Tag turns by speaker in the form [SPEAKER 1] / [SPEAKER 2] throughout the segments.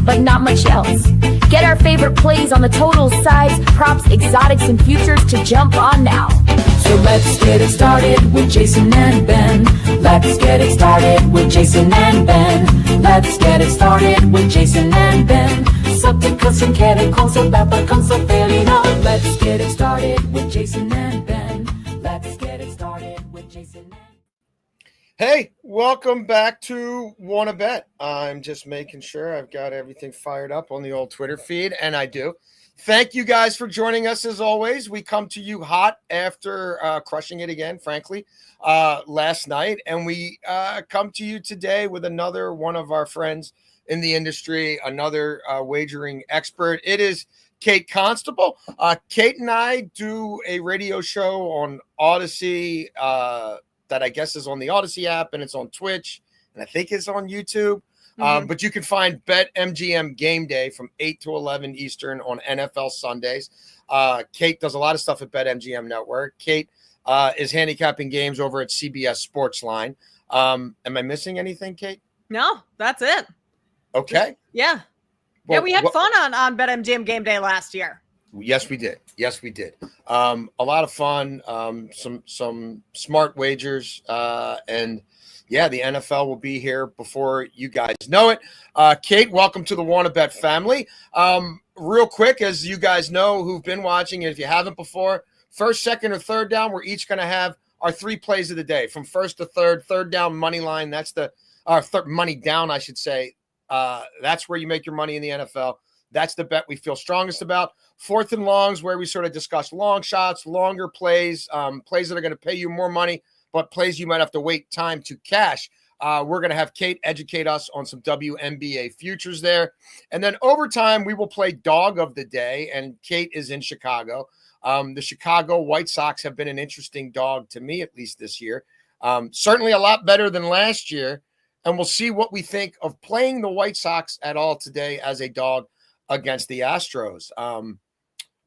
[SPEAKER 1] but not much else. Get our favorite plays on the totals, sides, props, exotics, and futures to jump on now. So let's get it started with Jason and Ben. Let's get it started with Jason and Ben. Let's get it started with Jason and Ben. Subtitle som känner konstnärer konstnärerna. Let's get it started with Jason and Ben. Let's get it started with Jason and Ben.
[SPEAKER 2] Hey, welcome back to Wanna Bet. I'm just making sure I've got everything fired up on the old Twitter feed, and I do. Thank you guys for joining us as always. We come to you hot after crushing it again, frankly, last night. And we come to you today with another one of our friends in the industry, another wagering expert. It is Kate Constable. Kate and I do a radio show on Odyssey that I guess is on the Odyssey app, and it's on Twitch, and I think it's on YouTube. But you can find BetMGM Game Day from 8 to 11 Eastern on NFL Sundays. Kate does a lot of stuff at BetMGM Network. Kate is handicapping games over at CBS Sportsline. Am I missing anything, Kate?
[SPEAKER 3] No, that's it.
[SPEAKER 2] Okay.
[SPEAKER 3] Yeah.
[SPEAKER 2] Well,
[SPEAKER 3] yeah, we had fun on BetMGM Game Day last year.
[SPEAKER 2] Yes, we did. Yes, we did. A lot of fun, some smart wagers, and yeah, the NFL will be here before you guys know it. Kate, welcome to the Wanna Bet family. Real quick, as you guys know who've been watching, and if you haven't before, first, second, or third down, we're each going to have our 3 plays of the day from first to third down money line. That's the money down, I should say. That's where you make your money in the NFL. That's the bet we feel strongest about. Fourth and longs, where we sort of discuss long shots, longer plays, plays that are going to pay you more money, but plays you might have to wait time to cash. We're going to have Kate educate us on some WNBA futures there. And then overtime, we will play Dog of the Day, and Kate is in Chicago. The Chicago White Sox have been an interesting dog to me, at least this year. Certainly a lot better than last year. And we'll see what we think of playing the White Sox at all today as a dog against the Astros.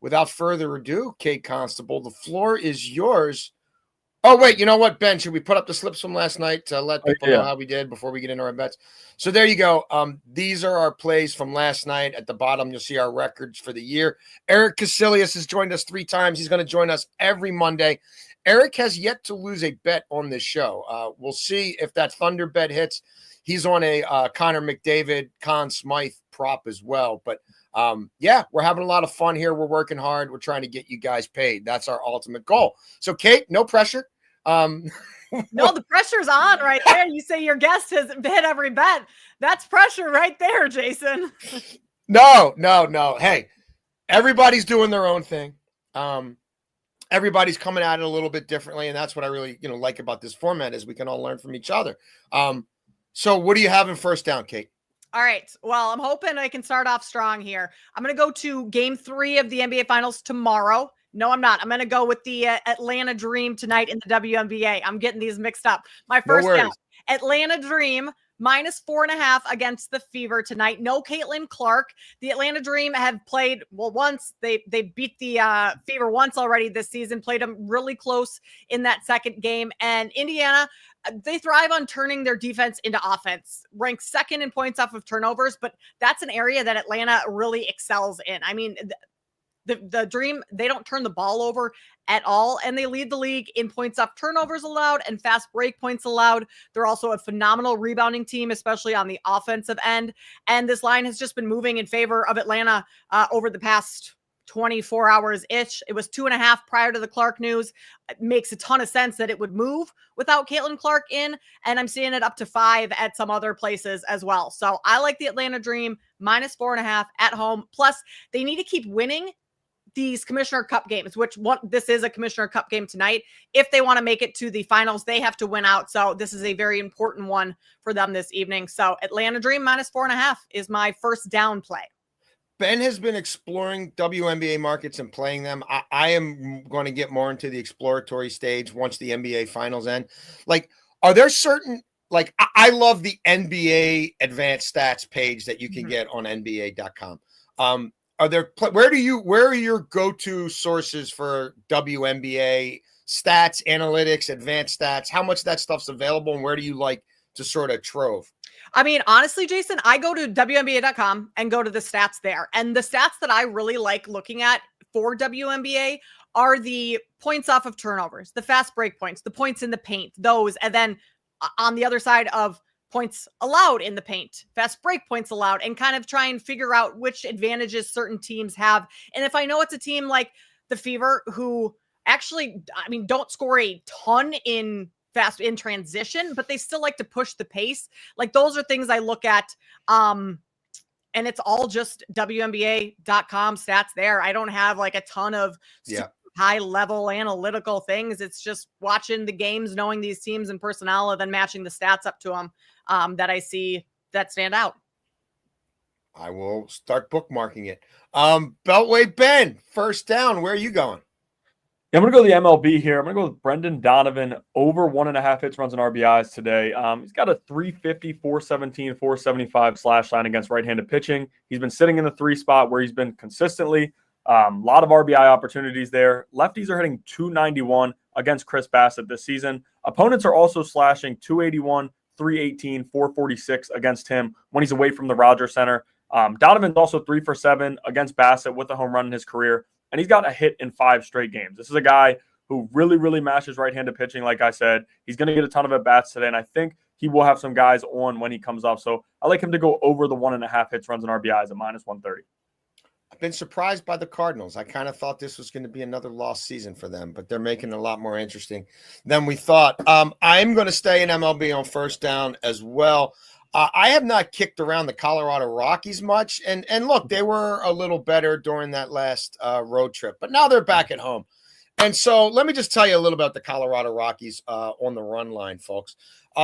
[SPEAKER 2] Without further ado, Kate Constable, the floor is yours. Oh, wait, you know what, Ben? Should we put up the slips from last night to let people know how we did before we get into our bets? So there you go. These are our plays from last night. At the bottom, you'll see our records for the year. Eric Casilius has joined us 3 times. He's going to join us every Monday. Eric has yet to lose a bet on this show. We'll see if that Thunder bet hits. He's on a Connor McDavid, Conn Smythe prop as well. But yeah, we're having a lot of fun here. We're working hard. We're trying to get you guys paid. That's our ultimate goal. So, Kate, no pressure.
[SPEAKER 3] No, the pressure's on right there. You say your guest has hit every bet. That's pressure right there, Jason.
[SPEAKER 2] No. Hey, everybody's doing their own thing. Everybody's coming at it a little bit differently, and that's what I really, like about this format is we can all learn from each other. So what do you have in first down, Kate?
[SPEAKER 3] All right. Well, I'm hoping I can start off strong here. I'm going to go to game 3 of the NBA Finals tomorrow. No, I'm not. I'm going to go with the Atlanta Dream tonight in the WNBA. I'm getting these mixed up. My first down, Atlanta Dream -4.5 against the Fever tonight. No Caitlin Clark. The Atlanta Dream have played, once. They beat the Fever once already this season, played them really close in that second game. And Indiana, they thrive on turning their defense into offense, ranked second in points off of turnovers, but that's an area that Atlanta really excels in. I mean, the Dream, they don't turn the ball over at all, and they lead the league in points off turnovers allowed and fast break points allowed. They're also a phenomenal rebounding team, especially on the offensive end, and this line has just been moving in favor of Atlanta over the past 24 hours-ish. It was 2.5 prior to the Clark news. It makes a ton of sense that it would move without Caitlin Clark in, and I'm seeing it up to 5 at some other places as well. So I like the Atlanta Dream -4.5 at home. Plus, they need to keep winning these Commissioner Cup games, this is a Commissioner Cup game tonight. If they want to make it to the finals, they have to win out. So this is a very important one for them this evening. So Atlanta Dream -4.5 is my first down play.
[SPEAKER 2] Ben has been exploring WNBA markets and playing them. I am going to get more into the exploratory stage once the NBA finals end. Like, are there certain, like, I love the NBA advanced stats page that you can get on NBA.com. Are there, where are your go-to sources for WNBA stats, analytics, advanced stats? How much that stuff's available, and where do you like to sort of trove?
[SPEAKER 3] I mean, honestly, Jason, I go to WNBA.com and go to the stats there. And the stats that I really like looking at for WNBA are the points off of turnovers, the fast break points, the points in the paint, those. And then on the other side of points allowed in the paint, fast break points allowed, and kind of try and figure out which advantages certain teams have. And if I know it's a team like the Fever, who actually, I mean, don't score a ton in fast in transition, but they still like to push the pace. Like those are things I look at. And it's all just WNBA.com stats there. I don't have like a ton of high level analytical things. It's just watching the games, knowing these teams and personnel, and then matching the stats up to them that I see that stand out.
[SPEAKER 2] I will start bookmarking it. Beltway Ben, first down. Where are you going?
[SPEAKER 4] Yeah, I'm going to go to the MLB here. I'm going to go with Brendan Donovan, over 1.5 hits, runs, and RBIs today. He's got a 350, 417, 475 slash line against right-handed pitching. He's been sitting in the 3 spot where he's been consistently. A lot of RBI opportunities there. Lefties are hitting 291 against Chris Bassett this season. Opponents are also slashing 281, 318, 446 against him when he's away from the Rogers Center. Donovan's also 3 for 7 against Bassett with a home run in his career. And he's got a hit in 5 straight games. This is a guy who really, really mashes right-handed pitching, like I said. He's going to get a ton of at-bats today, and I think he will have some guys on when he comes off. So I like him to go over the 1.5 hits, runs, and RBIs at -130.
[SPEAKER 2] I've been surprised by the Cardinals. I kind of thought this was going to be another lost season for them, but they're making it a lot more interesting than we thought. I'm going to stay in MLB on first down as well. I have not kicked around the Colorado Rockies much. And look, they were a little better during that last road trip, but now they're back at home. And so let me just tell you a little about the Colorado Rockies on the run line, folks.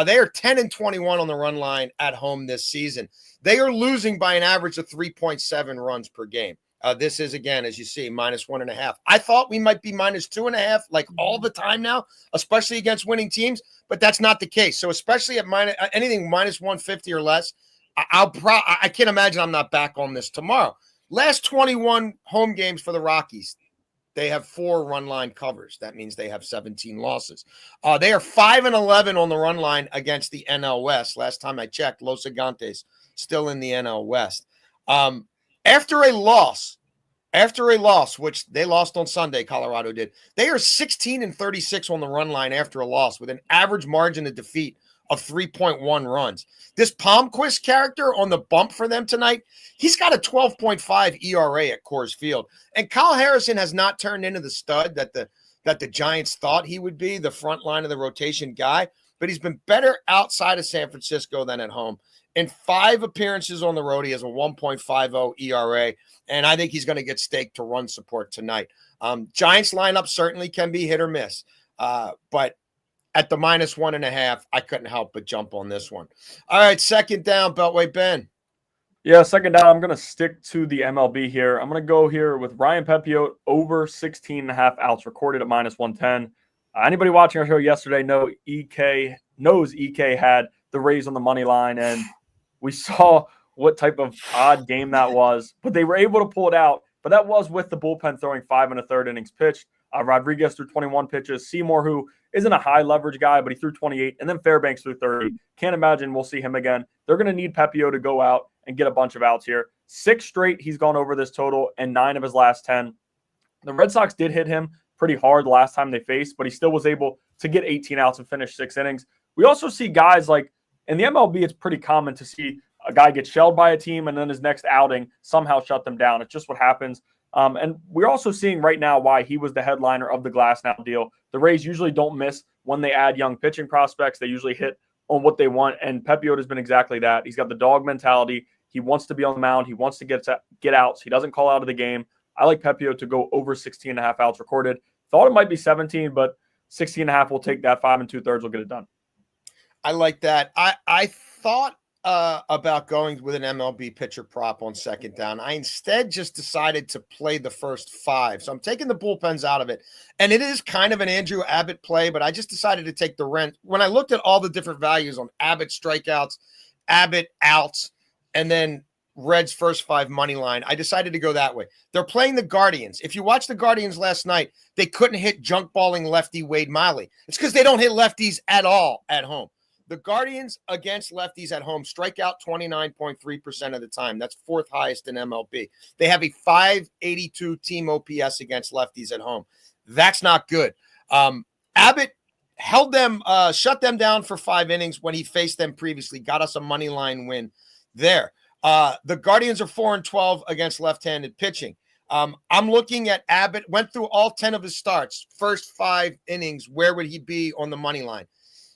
[SPEAKER 2] They are 10-21 on the run line at home this season. They are losing by an average of 3.7 runs per game. This is, again, as you see, -1.5. I thought we might be -2.5 like all the time now, especially against winning teams, but that's not the case. So especially at anything -150 or less, I can't imagine I'm not back on this tomorrow. Last 21 home games for the Rockies, they have 4 run line covers. That means they have 17 losses. They are 5-11 on the run line against the NL West. Last time I checked, Los Gigantes still in the NL West. After a loss, which they lost on Sunday, Colorado did, they are 16-36 on the run line after a loss with an average margin of defeat of 3.1 runs. This Palmquist character on the bump for them tonight, he's got a 12.5 ERA at Coors Field. And Kyle Harrison has not turned into the stud that the Giants thought he would be, the front line of the rotation guy, but he's been better outside of San Francisco than at home. In 5 appearances on the road, he has a 1.50 ERA, and I think he's going to get staked to run support tonight. Giants lineup certainly can be hit or miss, but at the -1.5, I couldn't help but jump on this one. All right, second down, Beltway Ben.
[SPEAKER 4] Yeah, second down, I'm going to stick to the MLB here. I'm going to go here with Ryan Pepiot, over 16.5 outs recorded at -110. Anybody watching our show yesterday knows EK had the Rays on the money line, and we saw what type of odd game that was, but they were able to pull it out. But that was with the bullpen throwing 5 1/3 innings pitched. Rodriguez threw 21 pitches. Seymour, who isn't a high leverage guy, but he threw 28, and then Fairbanks threw 30. Can't imagine we'll see him again. They're going to need Pepiot to go out and get a bunch of outs here. 6 straight he's gone over this total, and 9 of his last 10. The Red Sox did hit him pretty hard the last time they faced, but he still was able to get 18 outs and finish 6 innings. We also see guys like, in the MLB, it's pretty common to see a guy get shelled by a team and then his next outing somehow shut them down. It's just what happens. And we're also seeing right now why he was the headliner of the Glasnow deal. The Rays usually don't miss when they add young pitching prospects. They usually hit on what they want, and Pepiot has been exactly that. He's got the dog mentality. He wants to be on the mound. He wants to get outs. He doesn't call out of the game. I like Pepiot to go over 16.5 outs recorded. Thought it might be 17, but 16.5 will take that. 5 2/3 will get it done.
[SPEAKER 2] I like that. I thought about going with an MLB pitcher prop on second down. I instead just decided to play the first 5. So I'm taking the bullpens out of it. And it is kind of an Andrew Abbott play, but I just decided to take the rent. When I looked at all the different values on Abbott strikeouts, Abbott outs, and then Reds first 5 money line, I decided to go that way. They're playing the Guardians. If you watch the Guardians last night, they couldn't hit junk balling lefty Wade Miley. It's because they don't hit lefties at all at home. The Guardians against lefties at home strike out 29.3% of the time. That's fourth highest in MLB. They have a 582 team OPS against lefties at home. That's not good. Abbott held them, shut them down for 5 innings when he faced them previously. Got us a money line win there. The Guardians are 4-12 against left-handed pitching. I'm looking at Abbott, went through all 10 of his starts, first 5 innings. Where would he be on the money line?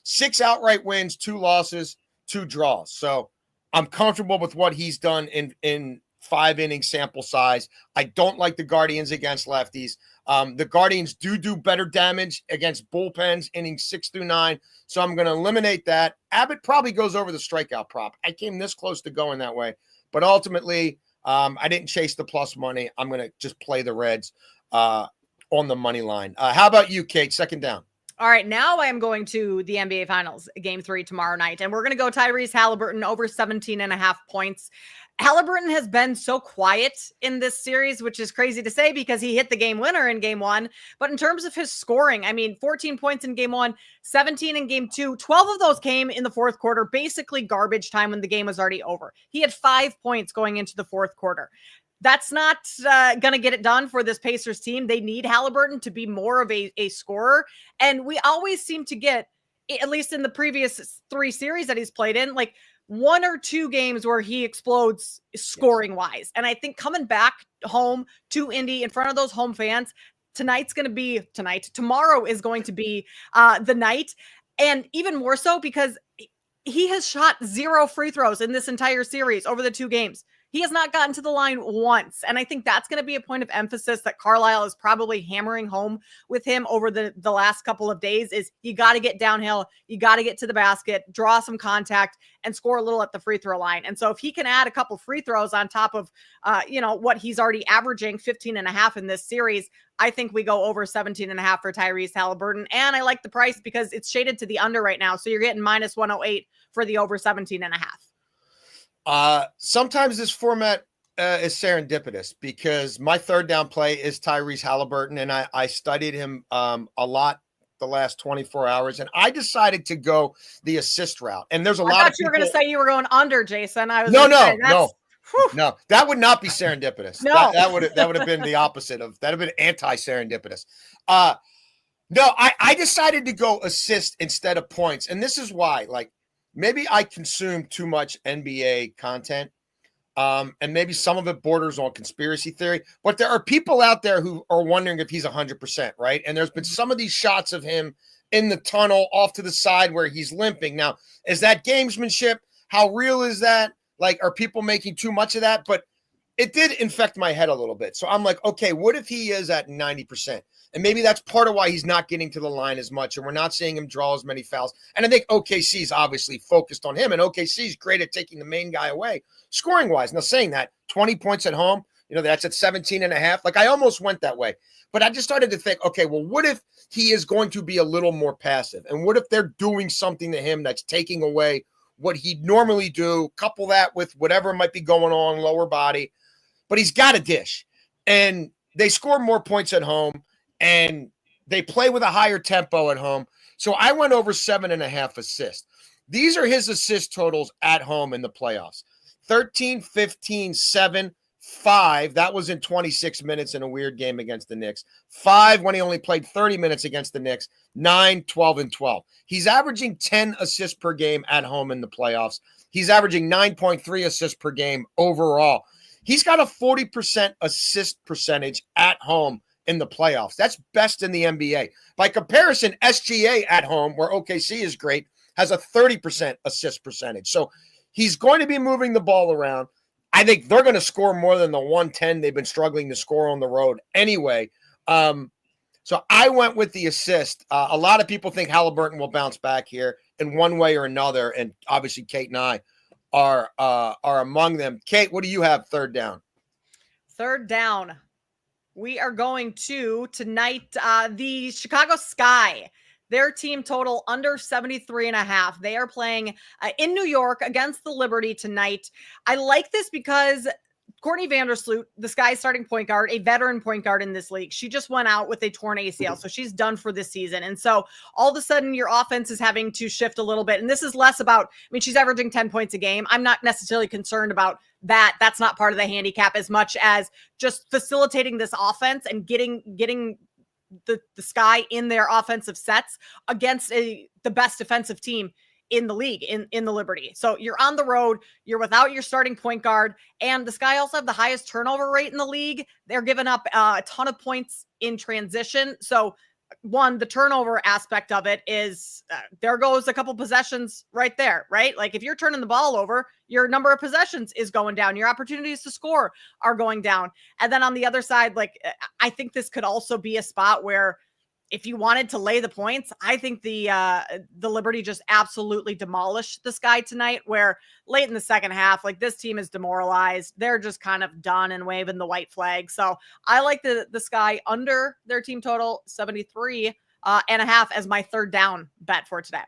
[SPEAKER 2] 6 outright wins, 2 losses, 2 draws. So I'm comfortable with what he's done in 5 inning sample size. I don't like the Guardians against lefties. The Guardians do better damage against bullpens, innings 6 through 9. So I'm going to eliminate that. Abbott probably goes over the strikeout prop. I came this close to going that way, but ultimately I didn't chase the plus money. I'm going to just play the Reds on the money line. How about you, Kate? Second down.
[SPEAKER 3] All right, now I am going to the NBA Finals, Game 3 tomorrow night, and we're going to go Tyrese Halliburton over 17.5 points. Halliburton has been so quiet in this series, which is crazy to say because he hit the game winner in Game 1. But in terms of his scoring, I mean, 14 points in Game 1, 17 in Game 2, 12 of those came in the fourth quarter, basically garbage time when the game was already over. He had 5 points going into the fourth quarter. That's not going to get it done for this Pacers team. They need Halliburton to be more of a scorer. And we always seem to get, at least in the previous 3 series that he's played in, like 1 or 2 games where he explodes scoring wise. And I think coming back home to Indy in front of those home fans, tomorrow is going to be the night. And even more so because he has shot 0 free throws in this entire series over the 2 games. He has not gotten to the line once. And I think that's going to be a point of emphasis that Carlisle is probably hammering home with him over the last couple of days is you got to get downhill. You got to get to the basket, draw some contact, and score a little at the free throw line. And so if he can add a couple free throws on top of, what he's already averaging 15.5 in this series, I think we go over 17.5 for Tyrese Halliburton. And I like the price because it's shaded to the under right now. So you're getting minus 108 for the over 17.5.
[SPEAKER 2] Sometimes this format is serendipitous because my third down play is Tyrese Halliburton, and I studied him a lot the last 24 hours, and I decided to go the assist route. And there's a lot of people.
[SPEAKER 3] I thought you were going to say you were going under, Jason. I was
[SPEAKER 2] No. That would not be serendipitous.
[SPEAKER 3] No.
[SPEAKER 2] That would have been the opposite of that. Would have been anti-serendipitous. No, I decided to go assist instead of points, and this is why. Like, maybe I consume too much NBA content, and maybe some of it borders on conspiracy theory. But there are people out there who are wondering if he's 100%, right? And there's been some of these shots of him in the tunnel off to the side where he's limping. Now, is that gamesmanship? How real is that? Like, are people making too much of that? But it did infect my head a little bit. So I'm like, okay, what if he is at 90%? And maybe that's part of why he's not getting to the line as much, and we're not seeing him draw as many fouls. And I think OKC is obviously focused on him, and OKC is great at taking the main guy away, scoring-wise. Now, saying that, 20 points at home, that's at 17.5. Like, I almost went that way. But I just started to think, okay, well, what if he is going to be a little more passive? And what if they're doing something to him that's taking away what he'd normally do, couple that with whatever might be going on, lower body. But he's got a dish. And they score more points at home. And they play with a higher tempo at home. So I went over 7.5 assists. These are his assist totals at home in the playoffs. 13, 15, 7, 5. That was in 26 minutes in a weird game against the Knicks. 5 when he only played 30 minutes against the Knicks. 9, 12, and 12. He's averaging 10 assists per game at home in the playoffs. He's averaging 9.3 assists per game overall. He's got a 40% assist percentage at home in the playoffs. That's best in the NBA. By comparison, SGA at home, where OKC is great, has a 30% assist percentage. So he's going to be moving the ball around. I think they're going to score more than the 110 they've been struggling to score on the road anyway. So I went with the assist. A lot of people think Halliburton will bounce back here in one way or another, and obviously Kate and I are among them. Kate, what do you have third down?
[SPEAKER 3] Third down. We are going to tonight, the Chicago Sky. Their team total under 73.5. They are playing in New York against the Liberty tonight. I like this because Courtney Vandersloot, the Sky's starting point guard, a veteran point guard in this league, she just went out with a torn ACL. So she's done for this season. And so all of a sudden your offense is having to shift a little bit. And this is less about, I mean, she's averaging 10 points a game. I'm not necessarily concerned about that. That's not part of the handicap as much as just facilitating this offense and getting the Sky in their offensive sets against the best defensive team in the league, in the Liberty. So you're on the road, you're without your starting point guard, and the Sky also have the highest turnover rate in the league. They're giving up a ton of points in transition. So one, the turnover aspect of it is there goes a couple possessions right there, right? Like if you're turning the ball over, your number of possessions is going down. Your opportunities to score are going down. And then on the other side, like I think this could also be a spot where if you wanted to lay the points, I think the Liberty just absolutely demolished the Sky tonight, where late in the second half, like this team is demoralized. They're just kind of done and waving the white flag. So I like the Sky under their team total 73 and a half as my third down bet for today.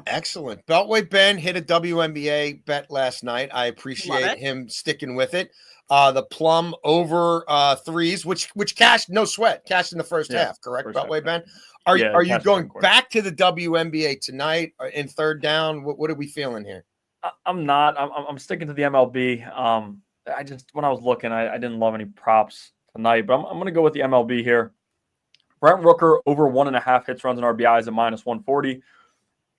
[SPEAKER 2] Excellent. Beltway Ben hit a WNBA bet last night. I appreciate him sticking with it. The Plum over threes, which cashed, no sweat, cashed in the first half, correct? Beltway Ben. Are you going back to the WNBA tonight in third down? What are we feeling here?
[SPEAKER 4] I'm not. I'm sticking to the MLB. I just, when I was looking, I didn't love any props tonight, but I'm going to go with the MLB here. Brent Rooker over 1.5 hits, runs, and RBIs at -140.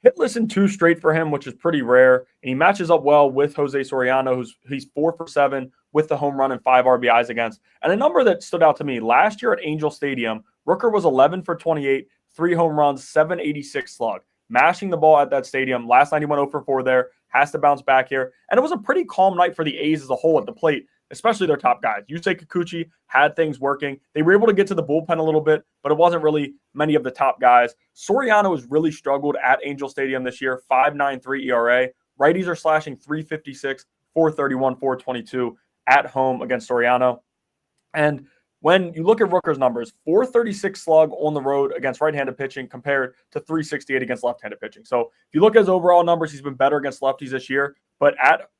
[SPEAKER 4] Hitless in 2 straight for him, which is pretty rare. And he matches up well with Jose Soriano, he's 4 for 7 with the home run and 5 RBIs against. And a number that stood out to me, last year at Angel Stadium, Rooker was 11 for 28, 3 home runs, 786 slug. Mashing the ball at that stadium. Last night he went 0 for 4 there. Has to bounce back here. And it was a pretty calm night for the A's as a whole at the plate, especially their top guys. Yusei Kikuchi had things working. They were able to get to the bullpen a little bit, but it wasn't really many of the top guys. Soriano has really struggled at Angel Stadium this year, 5.93 ERA. Righties are slashing 356, 431, 422 at home against Soriano. And when you look at Rooker's numbers, 436 slug on the road against right-handed pitching compared to 368 against left-handed pitching. So if you look at his overall numbers, he's been better against lefties this year, but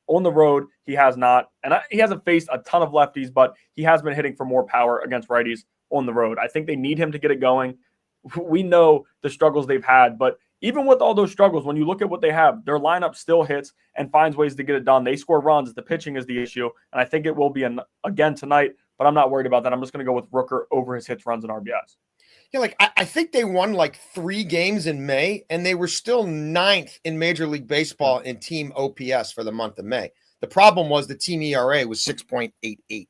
[SPEAKER 4] on the road, he has not. And he hasn't faced a ton of lefties, but he has been hitting for more power against righties on the road. I think they need him to get it going. We know the struggles they've had, but even with all those struggles, when you look at what they have, their lineup still hits and finds ways to get it done. They score runs. The pitching is the issue, and I think it will be again tonight, but I'm not worried about that. I'm just going to go with Rooker over his hits, runs, and RBIs.
[SPEAKER 2] Yeah, like I think they won like 3 games in May, and they were still 9th in Major League Baseball in team OPS for the month of May. The problem was the team ERA was 6.88.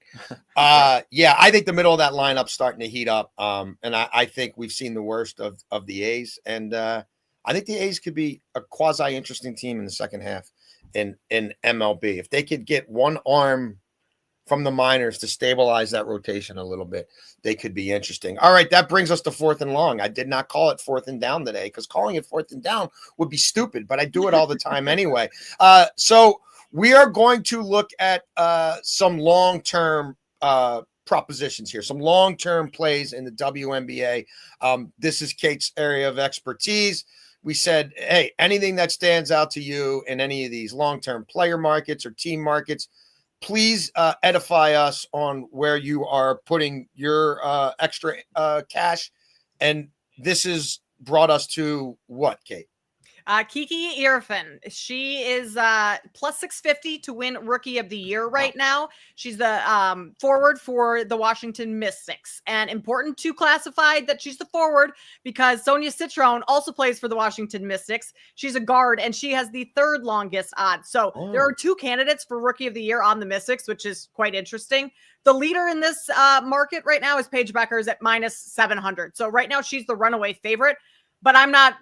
[SPEAKER 2] Yeah, I think the middle of that lineup's starting to heat up, and I think we've seen the worst of the A's, and I think the A's could be a quasi-interesting team in the second half in MLB. If they could get one arm from the minors to stabilize that rotation a little bit, they could be interesting. All right, that brings us to 4th and long. I did not call it 4th and down today because calling it 4th and down would be stupid, but I do it all the time anyway. So we are going to look at some long-term propositions here, some long-term plays in the WNBA. This is Kate's area of expertise. We said, hey, anything that stands out to you in any of these long-term player markets or team markets, please edify us on where you are putting your extra cash. And this has brought us to what, Kate?
[SPEAKER 3] Kiki Irfan. She is plus 650 to win Rookie of the Year right now. She's the forward for the Washington Mystics. And important to classify that she's the forward because Sonia Citron also plays for the Washington Mystics. She's a guard, and she has the 3rd longest odds. So there are 2 candidates for Rookie of the Year on the Mystics, which is quite interesting. The leader in this market right now is Paige Beckers at -700. So right now she's the runaway favorite. But I'm not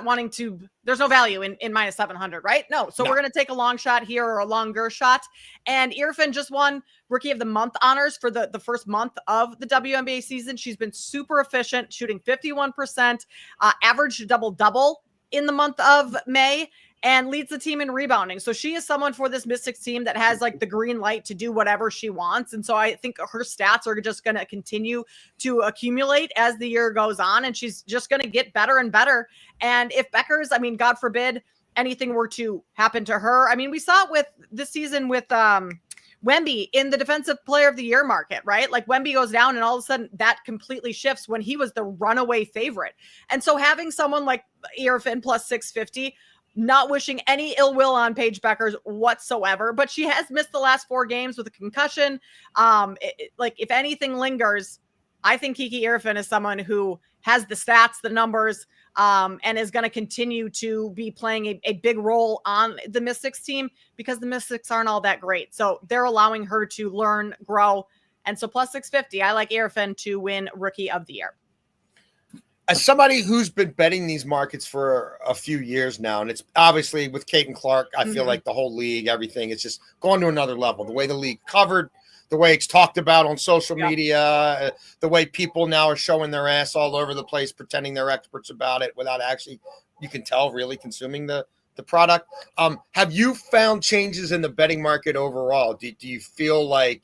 [SPEAKER 3] wanting to, there's no value in -700, right? No. So we're going to take a long shot here, or a longer shot. And Irfan just won Rookie of the Month honors for the first month of the WNBA season. She's been super efficient, shooting 51%, averaged double-double in the month of May, and leads the team in rebounding. So she is someone for this Mystics team that has like the green light to do whatever she wants. And so I think her stats are just going to continue to accumulate as the year goes on. And she's just going to get better and better. And if Beckers, I mean, God forbid anything were to happen to her. I mean, we saw it with this season with Wemby in the defensive player of the year market, right? Like Wemby goes down and all of a sudden that completely shifts when he was the runaway favorite. And so having someone like Irfin plus 650, not wishing any ill will on Paige Beckers whatsoever, but she has missed the last 4 games with a concussion. Like if anything lingers, I think Kiki Irfin is someone who has the stats, the numbers, and is going to continue to be playing a big role on the Mystics team because the Mystics aren't all that great. So they're allowing her to learn, grow. And so plus 650, I like Irfin to win Rookie of the Year.
[SPEAKER 2] As somebody who's been betting these markets for a few years now, and it's obviously with Caitlin Clark, I feel like the whole league, everything, it's just going to another level. The way the league covered, the way it's talked about on social media, the way people now are showing their ass all over the place, pretending they're experts about it without actually, you can tell, really consuming the product. Have you found changes in the betting market overall? Do you feel like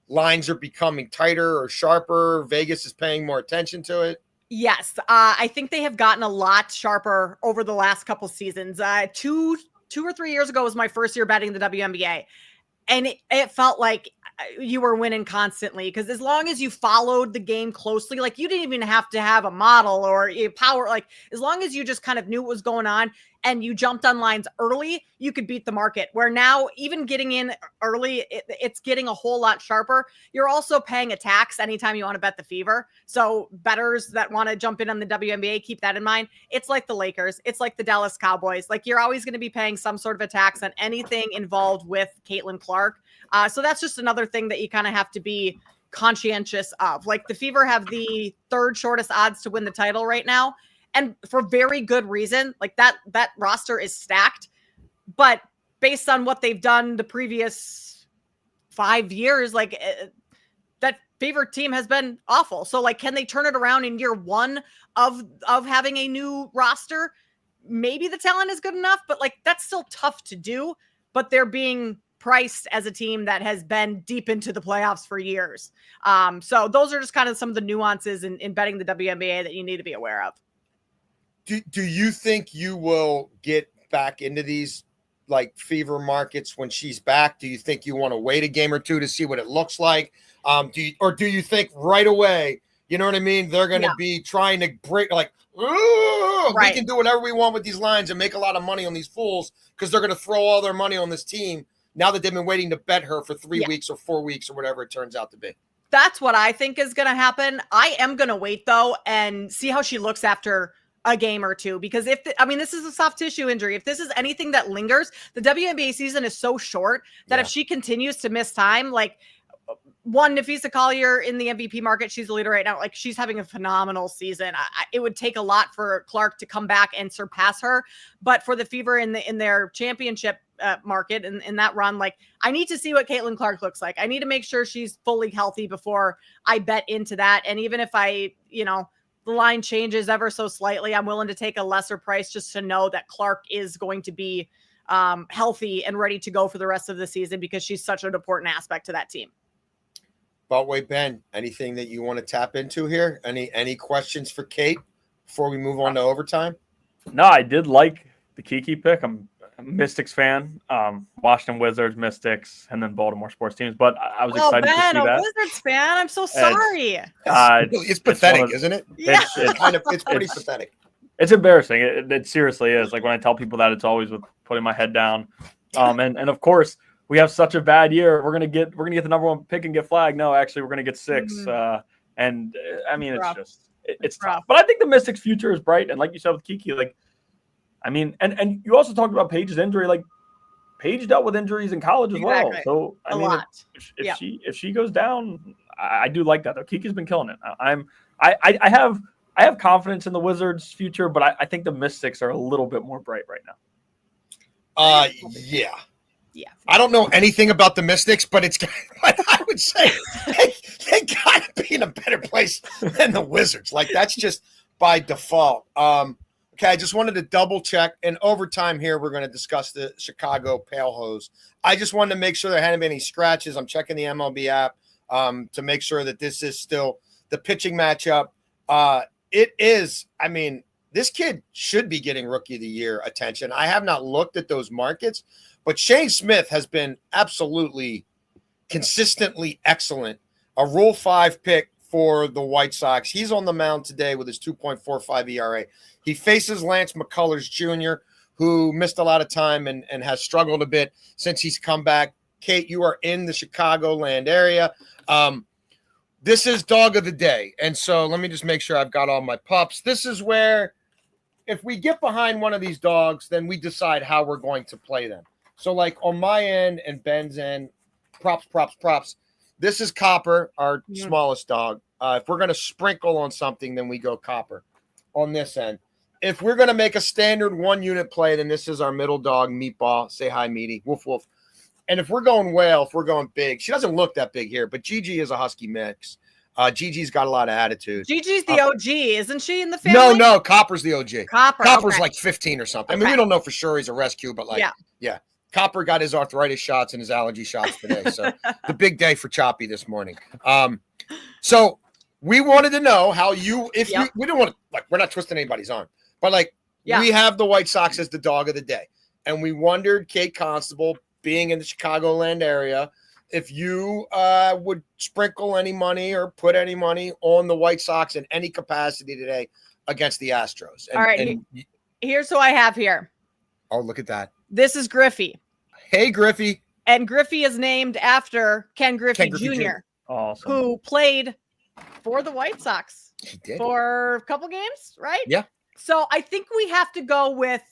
[SPEAKER 2] lines are becoming tighter or sharper? Vegas is paying more attention to it?
[SPEAKER 3] Yes. I think they have gotten a lot sharper over the last couple seasons. 2 or 3 years ago was my first year betting the WNBA. And it felt like you were winning constantly because as long as you followed the game closely, like you didn't even have to have a model or a power, like as long as you just kind of knew what was going on and you jumped on lines early, you could beat the market. Where now even getting in early, it's getting a whole lot sharper. You're also paying a tax anytime you want to bet the Fever. So bettors that want to jump in on the WNBA, keep that in mind. It's like the Lakers. It's like the Dallas Cowboys. Like you're always going to be paying some sort of a tax on anything involved with Caitlin Clark. So that's just another thing that you kind of have to be conscientious of. Like the Fever have the 3rd shortest odds to win the title right now. And for very good reason. Like that roster is stacked. But based on what they've done the previous 5 years, like that Fever team has been awful. So like, can they turn it around in year 1 of having a new roster? Maybe the talent is good enough, but like that's still tough to do. But they're being priced as a team that has been deep into the playoffs for years. So those are just kind of some of the nuances in betting the WNBA that you need to be aware of.
[SPEAKER 2] Do you think you will get back into these like Fever markets when she's back? Do you think you want to wait a game or two to see what it looks like? Do you think right away, you know what I mean? They're going to be trying to break like, we can do whatever we want with these lines and make a lot of money on these fools because they're going to throw all their money on this team now that they've been waiting to bet her for 3 weeks or 4 weeks or whatever it turns out to be.
[SPEAKER 3] That's what I think is going to happen. I am going to wait though and see how she looks after a game or two, because this is a soft tissue injury. If this is anything that lingers, the WNBA season is so short that if she continues to miss time, like Napheesa Collier in the MVP market, she's the leader right now. Like she's having a phenomenal season. It would take a lot for Clark to come back and surpass her, but for the Fever in their championship market and in that run, like I need to see what Caitlin Clark looks like. I need to make sure she's fully healthy before I bet into that. And even if the line changes ever so slightly, I'm willing to take a lesser price just to know that Clark is going to be healthy and ready to go for the rest of the season because she's such an important aspect to that team.
[SPEAKER 2] Beltway Ben, anything that you want to tap into here? Any questions for Kate before we move on to overtime?
[SPEAKER 4] No, I did like the Kiki pick. I'm a Mystics fan. Washington Wizards, Mystics, and then Baltimore sports teams. But I was excited to see that.
[SPEAKER 3] a Wizards fan. I'm so sorry.
[SPEAKER 2] It's pathetic, isn't it?
[SPEAKER 3] Yeah.
[SPEAKER 2] It's pretty pathetic.
[SPEAKER 4] It's embarrassing. It seriously is. Like when I tell people that, it's always with putting my head down. And of course, we have such a bad year. We're gonna get the number 1 pick and get flagged. No, actually, we're gonna get 6. It's tough. But I think the Mystics' future is bright. And like you said with Kiki, and you also talked about Paige's injury. Like Paige dealt with injuries in college as well. So if she goes down, I do like that though. Kiki's been killing it. I have confidence in the Wizards' future, but I think the Mystics are a little bit more bright right now.
[SPEAKER 2] Yeah. I don't know anything about the Mystics, but I would say they got to be in a better place than the Wizards. Like that's just by default. Okay, I just wanted to double check. In overtime here, we're going to discuss the Chicago Pale Hose. I just wanted to make sure there hadn't been any scratches. I'm checking the MLB app to make sure that this is still the pitching matchup. It is. This kid should be getting Rookie of the Year attention. I have not looked at those markets, but Shane Smith has been absolutely consistently excellent. A Rule 5 pick for the White Sox. He's on the mound today with his 2.45 ERA. He faces Lance McCullers Jr., who missed a lot of time and has struggled a bit since he's come back. Kate, you are in the Chicagoland area. This is dog of the day. And so let me just make sure I've got all my pups. This is where if we get behind one of these dogs, then we decide how we're going to play them. So like on my end and Ben's end, props. This is Copper, our smallest dog. If we're going to sprinkle on something, then we go Copper on this end. If we're going to make a standard 1-unit play, then this is our middle dog, Meatball. Say hi, Meaty. Woof, woof. And if we're going whale, if we're going big, she doesn't look that big here, but Gigi is a husky mix. Gigi's got a lot of attitude.
[SPEAKER 3] Gigi's the OG, isn't she, in the family?
[SPEAKER 2] No, Copper's the OG. Copper's
[SPEAKER 3] okay.
[SPEAKER 2] like 15 or something. I mean, we don't know for sure he's a rescue, but yeah. Copper got his arthritis shots and his allergy shots today. So the big day for Choppy this morning. So we wanted to know how we don't want to, like, we're not twisting anybody's arm, but like, we have the White Sox as the dog of the day. And we wondered, Kate Constable, being in the Chicagoland area, if you would sprinkle any money or put any money on the White Sox in any capacity today against the Astros.
[SPEAKER 3] All right. Here's who I have here.
[SPEAKER 2] Oh, look at that.
[SPEAKER 3] This is Griffey.
[SPEAKER 2] Hey, Griffey.
[SPEAKER 3] And Griffey is named after Ken Griffey Jr.,
[SPEAKER 4] Awesome.
[SPEAKER 3] who played for the White Sox
[SPEAKER 2] He did.
[SPEAKER 3] for a couple games, right?
[SPEAKER 2] Yeah.
[SPEAKER 3] So I think we have to go with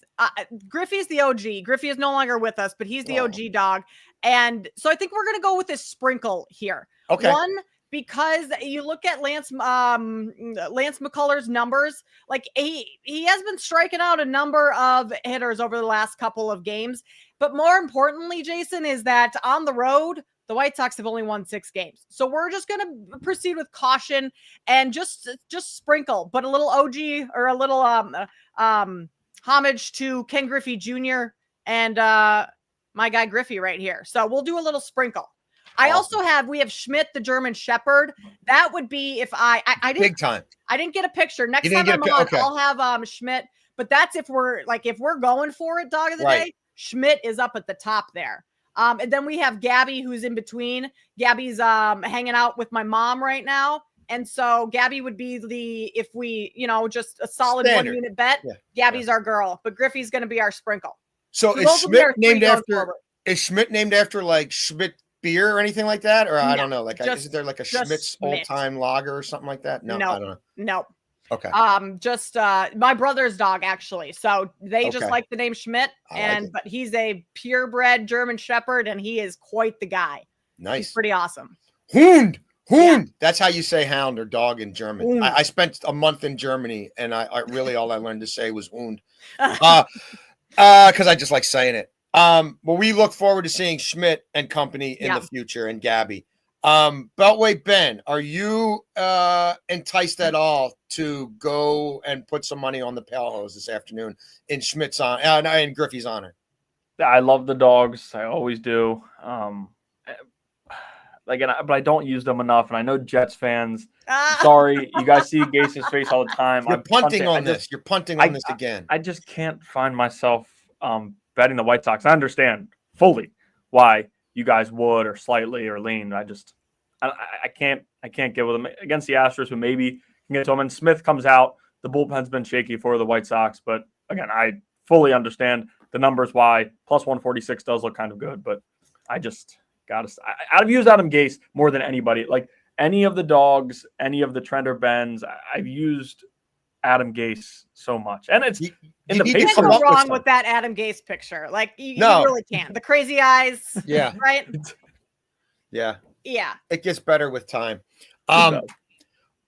[SPEAKER 3] Griffey's the OG. Griffey is no longer with us, but he's the OG dog. And so I think we're going to go with this sprinkle here.
[SPEAKER 2] Okay.
[SPEAKER 3] One, because you look at Lance McCullers' numbers, like he has been striking out a number of hitters over the last couple of games. But more importantly, Jason, is that on the road, the White Sox have only won 6 games. So we're just going to proceed with caution and just sprinkle, but a little OG or a little homage to Ken Griffey Jr. and my guy Griffey right here. So we'll do a little sprinkle.
[SPEAKER 2] Awesome.
[SPEAKER 3] We have Schmidt, the German Shepherd. That would be if I didn't,
[SPEAKER 2] big time.
[SPEAKER 3] I didn't get a picture. Next time I'm on, I'll have Schmidt. But that's if we're going for it, dog of the day. Schmidt is up at the top there. And then we have Gabby, who's in between. Gabby's hanging out with my mom right now. And so Gabby would be if we, just a solid standard 1-unit bet. Yeah. Gabby's our girl, but Griffey's going to be our sprinkle.
[SPEAKER 2] So is Schmidt named after like Schmidt beer or anything like that? Or no, I don't know. Like, isn't there like a Schmidt's old-time lager or something like that? No, I don't know.
[SPEAKER 3] No.
[SPEAKER 2] Okay.
[SPEAKER 3] Just my brother's dog, actually. So they just like the name Schmidt, but he's a purebred German Shepherd, and he is quite the guy.
[SPEAKER 2] Nice.
[SPEAKER 3] He's pretty awesome.
[SPEAKER 2] Hund. Yeah. That's how you say hound or dog in German. I spent a month in Germany, and I really all I learned to say was Hund. Because I just like saying it. But we look forward to seeing Schmidt and company in the future, and Gabby. Beltway Ben, are you enticed at all to go and put some money on the Pale Hose this afternoon in Schmidt's in Griffey's honor?
[SPEAKER 4] I love the dogs. I always do. But I don't use them enough, and I know Jets fans. Sorry, you guys see Gase's face all the time.
[SPEAKER 2] You're punting on this. You're punting on this again.
[SPEAKER 4] I just can't find myself betting the White Sox. I understand fully why you guys would or slightly or lean. I can't get with them against the Astros, who maybe can get to them. And Smith comes out. The bullpen's been shaky for the White Sox, but again, I fully understand the numbers why plus 146 does look kind of good, but I just I've used Adam Gase more than anybody. Like any of the dogs, any of the Trender Bens, I've used Adam Gase so much. And it's in the
[SPEAKER 3] you can't go wrong with that Adam Gase picture. Like you really can't. The crazy eyes.
[SPEAKER 2] Yeah.
[SPEAKER 3] Right?
[SPEAKER 2] Yeah.
[SPEAKER 3] Yeah.
[SPEAKER 2] It gets better with time.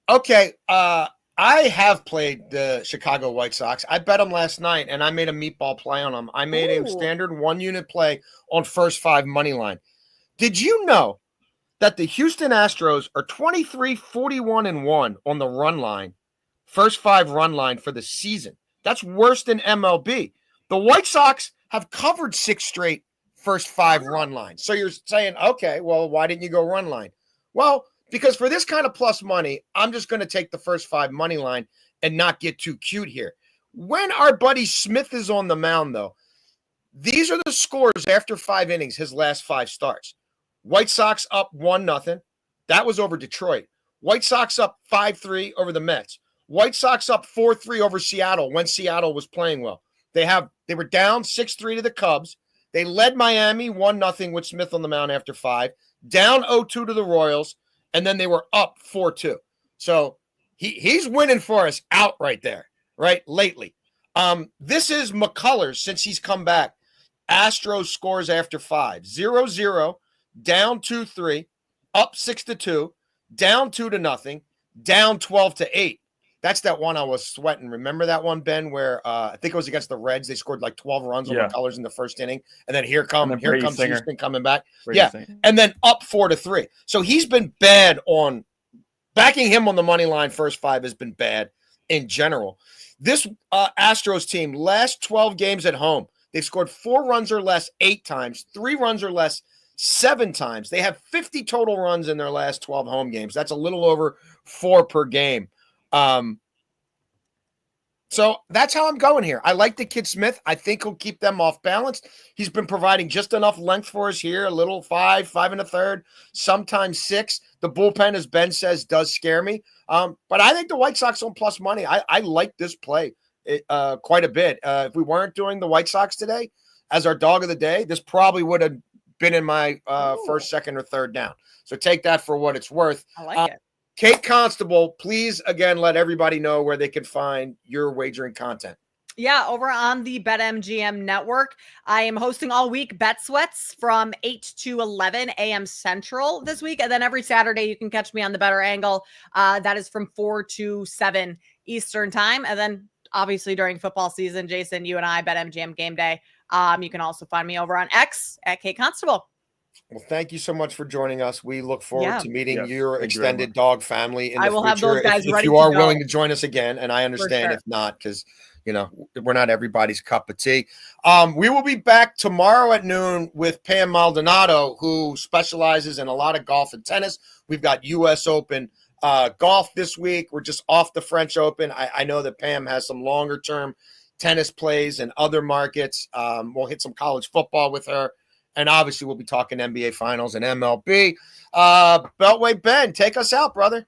[SPEAKER 2] Okay. I have played the Chicago White Sox. I bet them last night, and I made a meatball play on them. I made a standard 1-unit play on first 5 money line. Did you know that the Houston Astros are 23-41-1 on the run line, first 5 run line for the season? That's worse than MLB. The White Sox have covered 6 straight first 5 run lines. So you're saying, okay, well, why didn't you go run line? Well, because for this kind of plus money, I'm just going to take the first 5 money line and not get too cute here. When our buddy Smith is on the mound, though, these are the scores after 5 innings, his last 5 starts. White Sox up 1-0. That was over Detroit. White Sox up 5-3 over the Mets. White Sox up 4-3 over Seattle when Seattle was playing well. They were down 6-3 to the Cubs. They led Miami 1-0 with Smith on the mound after 5, down 0-2 to the Royals, and then they were up 4-2. So he's winning for us out right there, right? Lately. This is McCullers since he's come back. Astros scores after 5. 0-0, down 2-3, up 6-2, down 2-0, down 12-8. That's that one I was sweating. Remember that one, Ben, where I think it was against the Reds. They scored like 12 runs on McCullers in the first inning. And then here comes Houston coming back. And then up 4-3. So he's been bad on backing him on the money line. First 5 has been bad in general. This Astros team, last 12 games at home, they've scored 4 runs or less 8 times, 3 runs or less 7 times. They have 50 total runs in their last 12 home games. That's a little over 4 per game. So that's how I'm going here. I like the kid Smith. I think he'll keep them off balance. He's been providing just enough length for us here. A little 5, 5 1/3, sometimes 6. The bullpen, as Ben says, does scare me. But I think the White Sox on plus money. I like this play quite a bit. If we weren't doing the White Sox today as our dog of the day, this probably would have been in my first, second, or third down. So take that for what it's worth.
[SPEAKER 3] I like it.
[SPEAKER 2] Kate Constable, please, again, let everybody know where they can find your wagering content.
[SPEAKER 3] Yeah, over on the BetMGM network, I am hosting all week Bet Sweats from 8 to 11 a.m. Central this week. And then every Saturday, you can catch me on the Better Angle. That is from 4 to 7 Eastern time. And then obviously during football season, Jason, you and I, BetMGM Game Day. You can also find me over on X at Kate Constable.
[SPEAKER 2] Well, thank you so much for joining us. We look forward to meeting your
[SPEAKER 4] Thank you
[SPEAKER 2] extended dog family in the
[SPEAKER 3] I will
[SPEAKER 2] future.
[SPEAKER 3] have those guys
[SPEAKER 2] if
[SPEAKER 3] ready
[SPEAKER 2] you
[SPEAKER 3] to
[SPEAKER 2] are
[SPEAKER 3] go.
[SPEAKER 2] willing to join us again, and I understand if not, because we're not everybody's cup of tea. We will be back tomorrow at noon with Pam Maldonado, who specializes in a lot of golf and tennis. We've got U.S. Open golf this week. We're just off the French Open. I know that Pam has some longer term tennis plays in other markets. We'll hit some college football with her. And obviously, we'll be talking NBA Finals and MLB. Beltway Ben, take us out, brother.